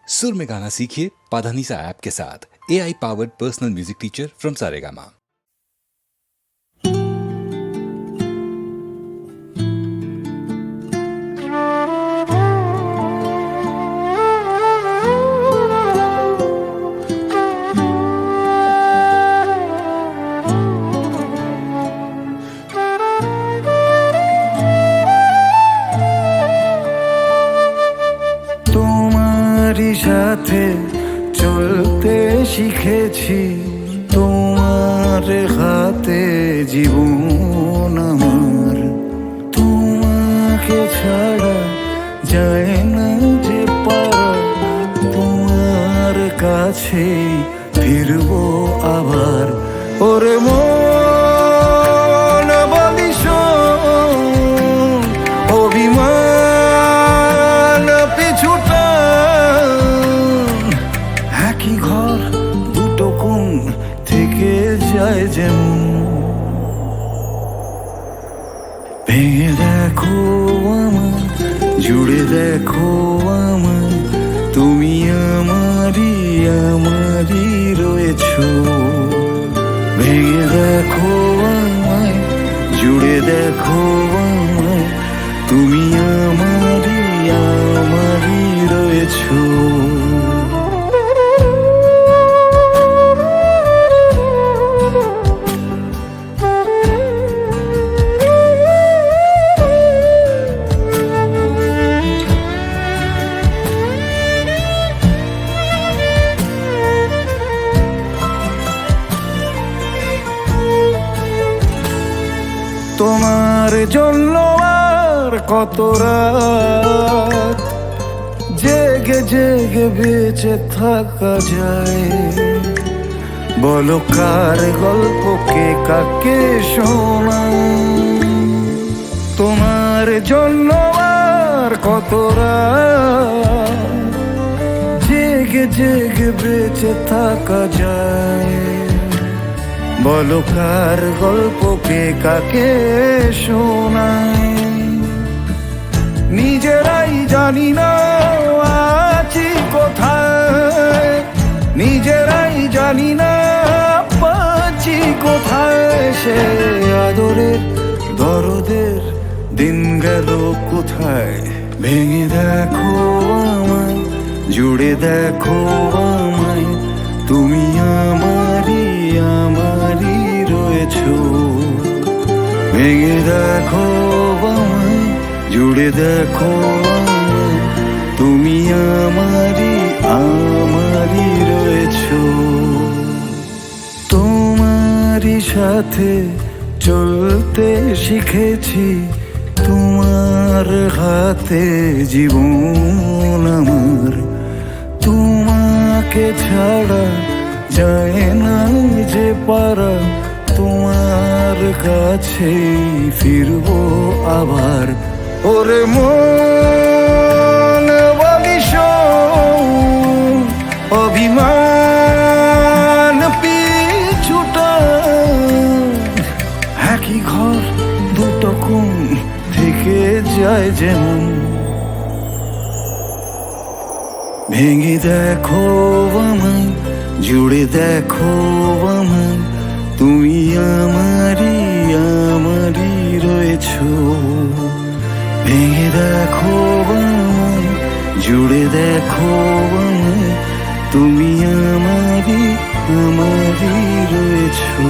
सुर में गाना सीखिए पाधानीसा ऐप के साथ। AI powered personal music teacher from Saregama. তোমারই সাথে চলতে শিখেছি, তোমার হাতে জীবন আমার। তোমাকে ছাড়া যায় না যে পারা, তোমার কাছে ফিরবো আবার। ওরে মন বলি শোন, অভিমান পিছুটা একই ঘর দুটো কোণ থেকে যায় যেমন। ভেঙে দেখো আমার, জুড়ে দেখো আমার, তুমি আমারই আমারই রয়েছো। ভেঙে দেখো আমায়, জুড়ে দেখো আমায়, তুমি আমারই আমারই রয়েছো। তোমার জন্য আর কত রাত জেগে জেগে বেঁচে থাকা যায়। বলো কার গল্পকে কাকে শোনাই। তোমার জন্য আর কত রাত জেগে জেগে বেঁচে থাকা যায়। বলো কার গল্পকে কাকে শোনাই। নিজেরাই জানি না আছি কোথায়, নিজেরাই জানি না পাচ্ছি কোথায়। সে আদরের দরদের দিন গেল কোথায়। ভেঙে দেখো আমায়, জুড়ে দেখো আমায়, তুমি আমারই আমারই রয়েছো। ভেঙে দেখো আমায়, জুড়ে দেখো আমায়, তুমি আমারই আমারই রয়েছো। তোমারই সাথে চলতে শিখেছি, তোমার হাতে জীবন আমার। তোমাকে ছাড়া যায় না যে পারা, তোমার কাছে ফিরবো আবার। ওরে মন বলি শোন, অভিমান পিছুটা একই ঘর দুটো কোণ থেকে যায় যেমন। ভেঙে দেখো আমায়, জুড়ে দেখো আমায়, তুমি আমারই আমারই রয়েছো। ভেঙে দেখো আমায়, জুড়ে দেখো আমায়, তুমি আমারই আমারই রয়েছো।